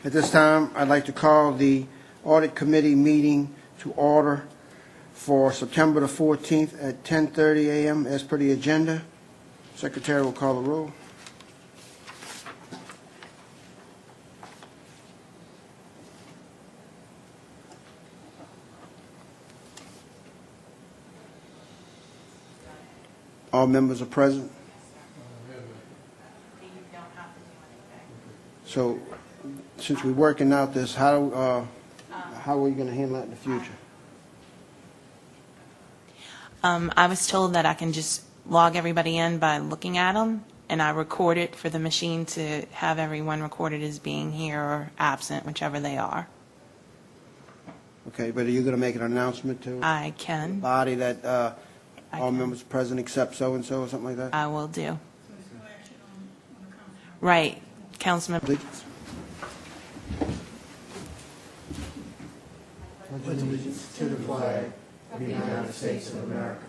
At this time, I'd like to call the Audit Committee meeting to order for September the 14th at 10:30 a.m. as per the agenda. Secretary will call the roll. All members are present. So, since we're working out this, how are we going to handle that in the future? I was told that I can just log everybody in by looking at them, and I record it for the machine to have everyone recorded as being here or absent, whichever they are. Okay, but are you going to make an announcement to I the can. body that all can. members present except so-and-so or something like that? I will do. Right, Councilman. Please. Pledge allegiance to the flag of the United States of America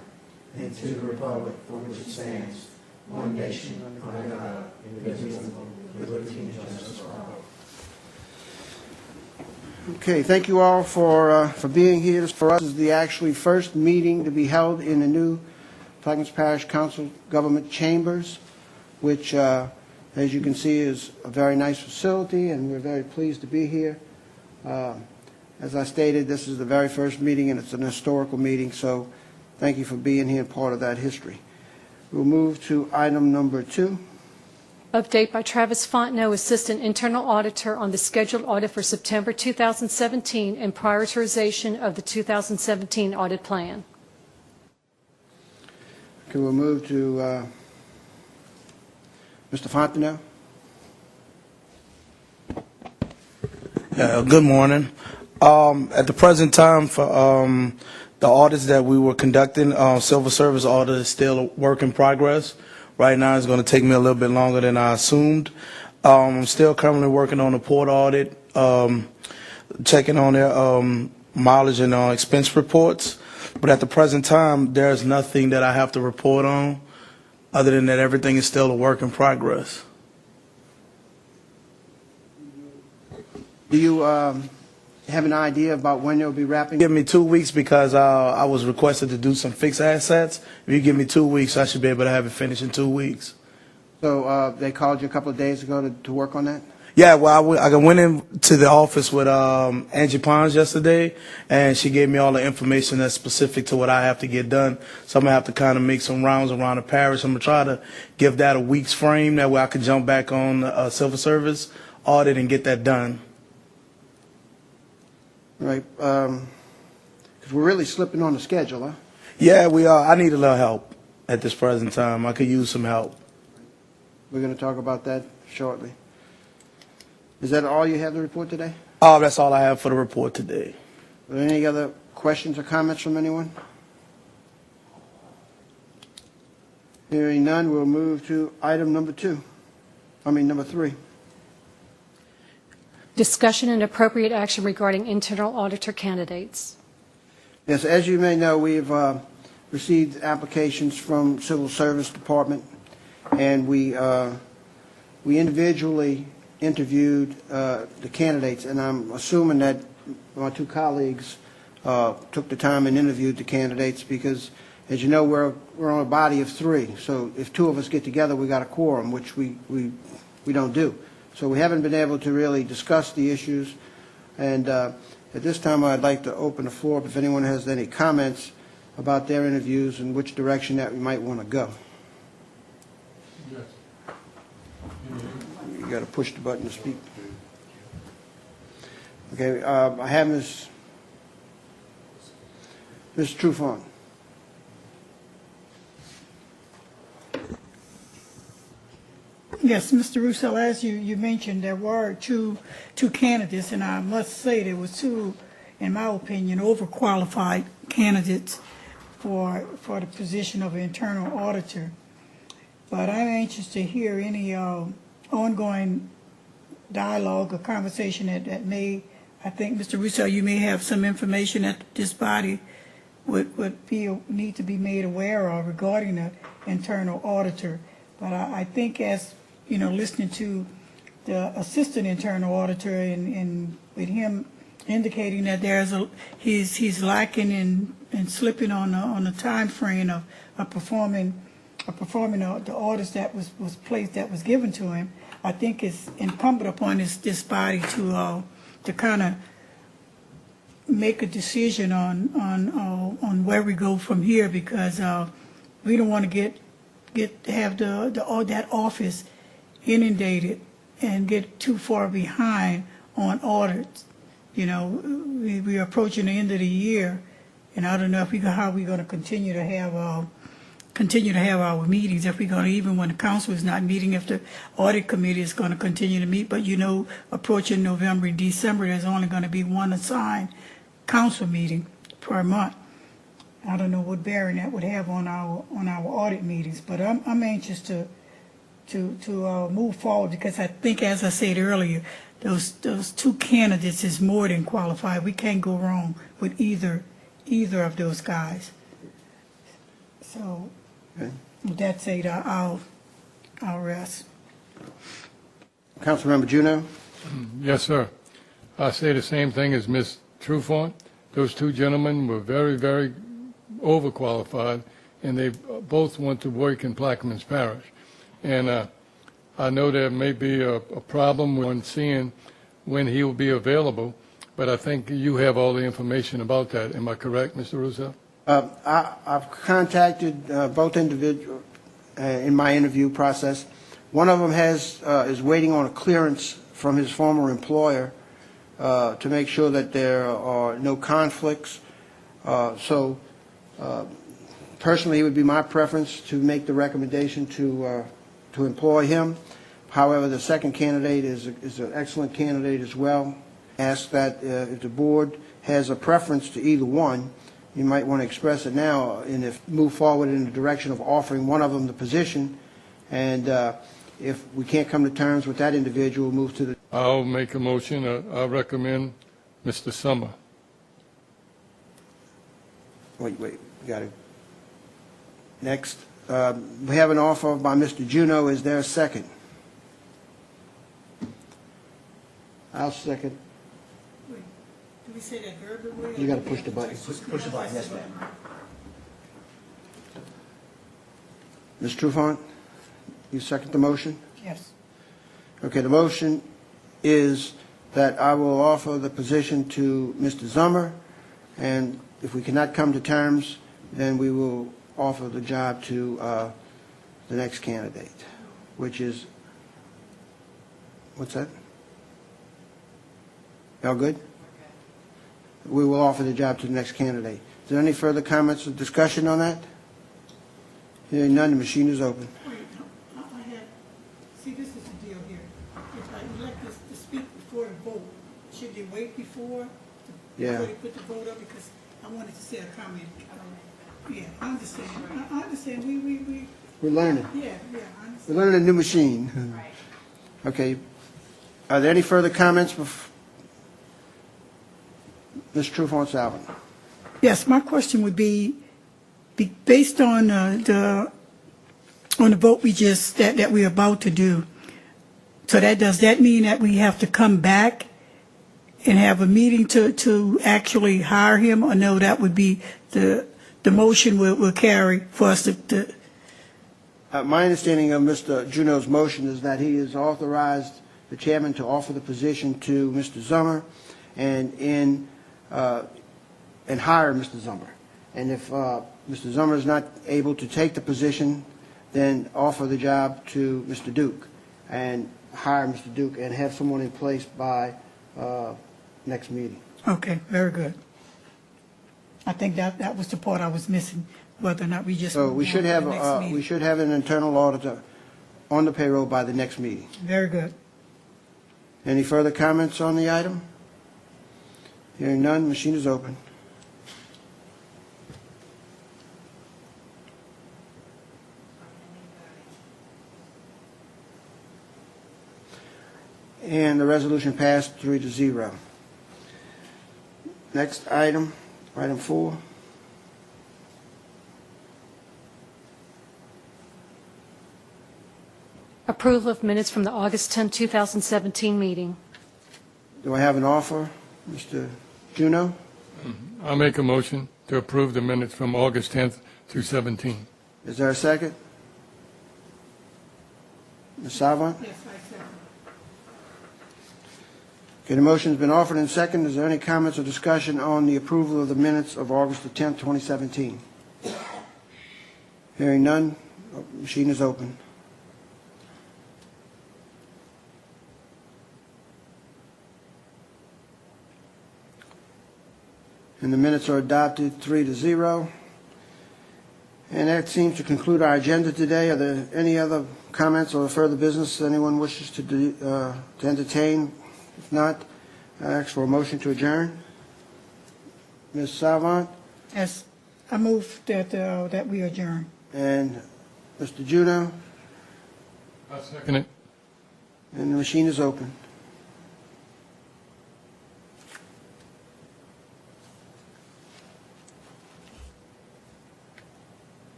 and to the republic for which it stands, one nation under God, indivisible, with liberty and justice for all. Okay, thank you all for being here. For us, this is the actually first meeting to be held in the new Plaquemines Parish Council Government Chambers, which, as you can see, is a very nice facility, and we're very pleased to be here. As I stated, this is the very first meeting, and it's an historical meeting, so thank you for being here and part of that history. We'll move to item number 2. Update by Travis Fontenot, Assistant Internal Auditor, on the scheduled audit for September 2017 and prioritization of the 2017 audit plan. Okay, we'll move to Mr. Fontenot. Good morning. At the present time, for the audits that we were conducting, civil service audit is still a work in progress. Right now, it's going to take me a little bit longer than I assumed. I'm still currently working on the port audit, checking on their mileage and expense reports. But at the present time, there's nothing that I have to report on, other than that everything is still a work in progress. Do you have an idea about when they'll be wrapping? Give me 2 weeks because I was requested to do some fixed assets. If you give me 2 weeks, I should be able to have it finished in 2 weeks. So they called you a couple of days ago to work on that? Yeah, well, I went into the office with Angie Pons yesterday, and she gave me all the information that's specific to what I have to get done. So I'm going to have to kind of make some rounds around the parish. I'm going to try to give that a week's frame. That way I can jump back on civil service audit and get that done. Right, because we're really slipping on the schedule, huh? Yeah, we are. I need a little help at this present time. I could use some help. We're going to talk about that shortly. Is that all you have to report today? Oh, that's all I have for the report today. Are there any other questions or comments from anyone? Hearing none, we'll move to item number 3. Discussion and appropriate action regarding internal auditor candidates. Yes, as you may know, we've received applications from Civil Service Department, and we individually interviewed the candidates, and I'm assuming that my 2 colleagues took the time and interviewed the candidates because, as you know, we're on a body of 3. So if 2 of us get together, we got a quorum, which we don't do. So we haven't been able to really discuss the issues, and at this time I'd like to open the floor up if anyone has any comments about their interviews and which direction that we might want to go. Yes. You got to push the button to speak. Okay, I have Ms. Trufant. Yes, Mr. Russo, as you mentioned, there were two candidates, and I must say there were 2, in my opinion, overqualified candidates for the position of internal auditor. But I'm anxious to hear any ongoing dialogue or conversation that may, I think, Mr. Russo, you may have some information that this body would need to be made aware of regarding the internal auditor. But I think as, listening to the assistant internal auditor, and with him indicating that he's lacking and slipping on the time frame of performing the audits that was given to him. I think it's incumbent upon this body to kind of make a decision on where we go from here, because we don't want to have that office inundated and get too far behind on audits. You know, we're approaching the end of the year, and I don't know how we're going to continue to have our meetings, if we're going to, even when the council is not meeting, if the audit committee is going to continue to meet. But approaching November and December, there's only going to be one assigned council meeting per month. I don't know what bearing that would have on our audit meetings, but I'm anxious to move forward, because I think, as I said earlier, those two candidates is more than qualified. We can't go wrong with either of those guys. So, Okay. with that said, I'll rest. Councilmember Juneau? Yes, sir. I say the same thing as Ms. Trufant. Those two gentlemen were very, very overqualified, and they both want to work in Plaquemines Parish. And I know there may be a problem when seeing when he will be available, but I think you have all the information about that. Am I correct, Mr. Russo? I've contacted both individuals in my interview process. One of them is waiting on a clearance from his former employer to make sure that there are no conflicts. So personally, it would be my preference to make the recommendation to employ him. However, the second candidate is an excellent candidate as well. Ask that if the board has a preference to either one, you might want to express it now, and if move forward in the direction of offering one of them the position. And if we can't come to terms with that individual, move to the... I'll make a motion. I recommend Mr. Summer. Wait, got it. Next, we have an offer by Mr. Juneau. Is there a second? I'll second. Wait, do we say that verbally? You got to push the button. Push the button, yes, ma'am. Ms. Trufant, you second the motion? Yes. Okay, the motion is that I will offer the position to Mr. Zummer, and if we cannot come to terms, then we will offer the job to the next candidate, which is, what's that? Y'all good? We will offer the job to the next candidate. Is there any further comments or discussion on that? Hearing none, the machine is open. Wait, I had, see, this is the deal here. If I elect to speak before the vote, should they wait before Yeah. they put the vote up? Because I wanted to say a comment. Yeah, I understand. I understand. We We're learning. yeah, I We're understand. learning a new machine. Okay. Are there any further comments? Ms. Trufant-Salvin. Yes, my question would be based on the vote that we're about to do. So does that mean that we have to come back and have a meeting to actually hire him, or no? That would be the motion will carry for us to. My understanding of Mr. Juneau's motion is that he has authorized the chairman to offer the position to Mr. Zummer and hire Mr. Zummer. And if Mr. Zummer is not able to take the position, then offer the job to Mr. Duke and hire Mr. Duke and have someone in place by next meeting. Okay, very good. I think that was the part I was missing, whether or not we just. So moved we on should to the have next meeting. we should have an internal auditor on the payroll by the next meeting. Very good. Any further comments on the item? Hearing none, machine is open. And the resolution passed 3-0. Next item, item 4. Approval of minutes from the August 10, 2017 meeting. Do I have an offer? Mr. Juneau? I'll make a motion to approve the minutes from August 10th through 17. Is there a second? Ms. Savant? Yes, I second. Okay, the motion's been offered and seconded. Is there any comments or discussion on the approval of the minutes of August the 10th, 2017? Hearing none, machine is open. And the minutes are adopted 3-0. And that seems to conclude our agenda today. Are there any other comments or further business anyone wishes to entertain? If not, I ask for a motion to adjourn. Ms. Savant Yes, I move that we adjourn. and Mr. Juneau, I'll second it. and the machine is open.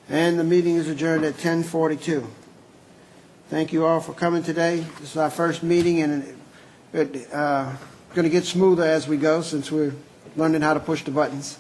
And the meeting is adjourned at 10:42. Thank you all for coming today. This is our first meeting, and it's going to get smoother as we go since we're learning how to push the buttons.